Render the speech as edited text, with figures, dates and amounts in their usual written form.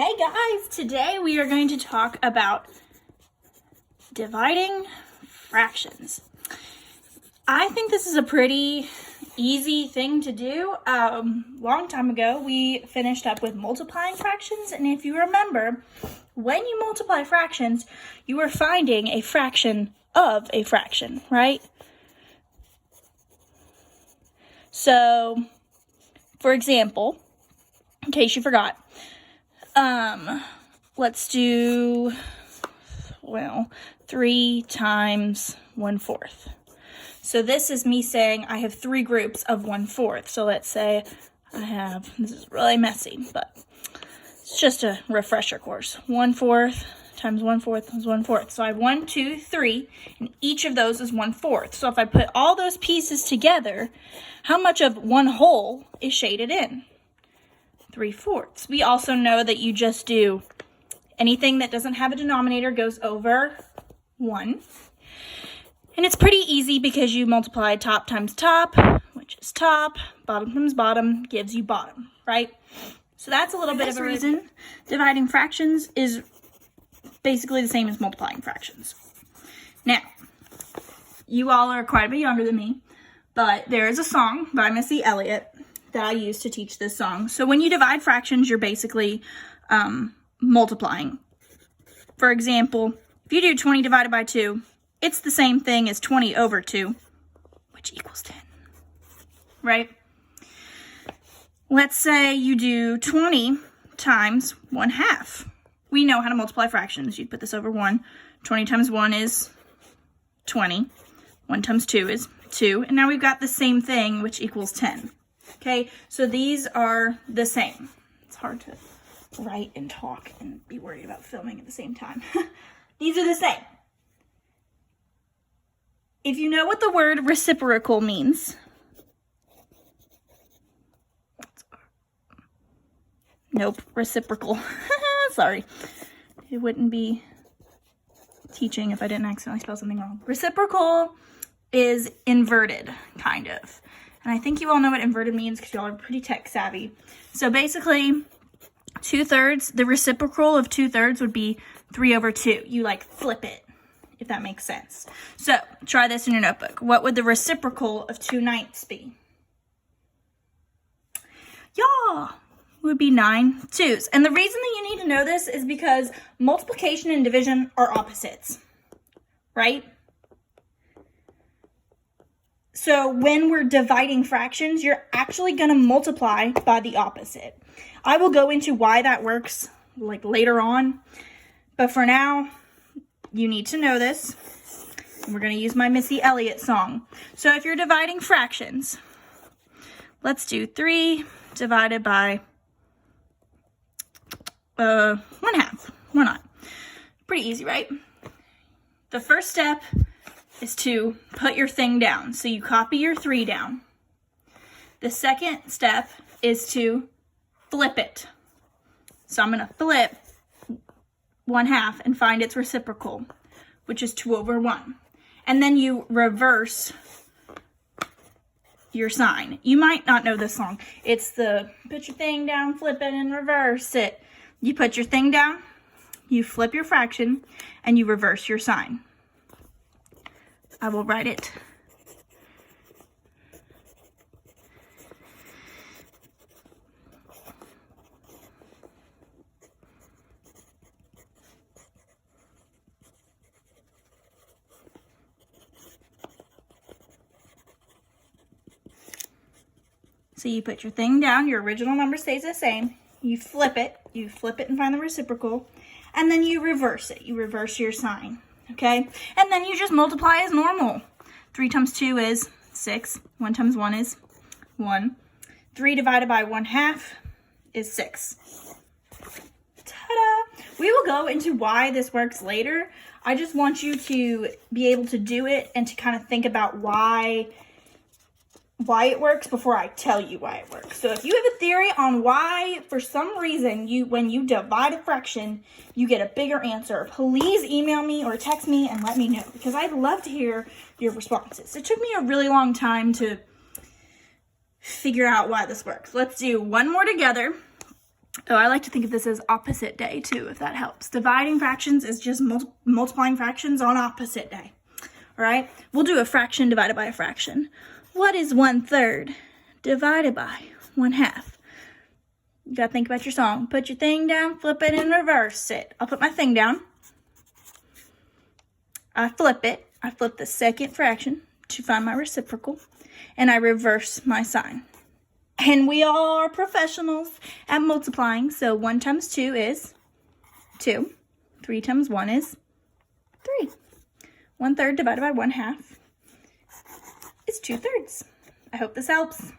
Hey guys, today we are going to talk about dividing fractions. I think this is a pretty easy thing to do. Long time ago, we finished up with multiplying fractions, and if you remember, when you multiply fractions, you are finding a fraction of a fraction, right? So, for example, in case you forgot, let's do, 3 times 1/4. So this is me saying I have 3 groups of 1/4. So let's say this is really messy, but it's just a refresher course. 1/4 times 1/4 is 1/4. So I have 1, 2, 3, and each of those is 1/4. So if I put all those pieces together, how much of 1 whole is shaded in? 3/4. We also know that you just do anything that doesn't have a denominator goes over 1. And it's pretty easy because you multiply top times top, which is top, bottom times bottom gives you bottom, right? So that's a little bit of a reason dividing fractions is basically the same as multiplying fractions. Now, you all are quite a bit younger than me, but there is a song by Missy Elliott that I use to teach this song. So when you divide fractions, you're basically multiplying. For example, if you do 20 divided by 2, it's the same thing as 20 over 2, which equals 10, right? Let's say you do 20 times 1/2. We know how to multiply fractions. You'd put this over 1. 20 times 1 is 20. 1 times 2 is 2. And now we've got the same thing, which equals 10. Okay, so these are the same. It's hard to write and talk and be worried about filming at the same time. These are the same. If you know what the word reciprocal means, nope, reciprocal. Sorry. It wouldn't be teaching if I didn't accidentally spell something wrong. Reciprocal is inverted, kind of. And I think you all know what inverted means because you all are pretty tech savvy. So basically, 2/3, the reciprocal of 2/3 would be 3 over 2. You flip it, if that makes sense. So try this in your notebook. What would the reciprocal of 2/9 be? Yeah, it would be 9/2. And the reason that you need to know this is because multiplication and division are opposites, right? So when we're dividing fractions, you're actually going to multiply by the opposite. I will go into why that works later on. But for now, you need to know this. And we're going to use my Missy Elliott song. So if you're dividing fractions, let's do 3 divided by 1/2. Why not? Pretty easy, right? The first step is to put your thing down. So you copy your 3 down. The second step is to flip it. So I'm going to flip 1/2 and find its reciprocal, which is 2 over 1. And then you reverse your sign. You might not know this song. It's the put your thing down, flip it, and reverse it. You put your thing down, you flip your fraction, and you reverse your sign. I will write it. So you put your thing down, your original number stays the same. You flip it and find the reciprocal, and then you reverse it. You reverse your sign. Okay, and then you just multiply as normal. 3 times 2 is 6. 1 times 1 is 1. 3 divided by 1/2 is 6. Ta-da! We will go into why this works later. I just want you to be able to do it and to kind of think about why it works before I tell you why it works. So if you have a theory on why, for some reason, when you divide a fraction, you get a bigger answer, please email me or text me and let me know, because I'd love to hear your responses. It took me a really long time to figure out why this works. Let's do one more together. Oh, I like to think of this as opposite day too, if that helps. Dividing fractions is just multiplying fractions on opposite day. All right, we'll do a fraction divided by a fraction. What is 1/3 divided by 1/2? You gotta think about your song. Put your thing down, flip it, and reverse it. I'll put my thing down. I flip it. I flip the second fraction to find my reciprocal, and I reverse my sign. And we are professionals at multiplying, so 1 times 2 is 2. 3 times 1 is 3. 1/3 divided by 1/2 is 2/3. I hope this helps.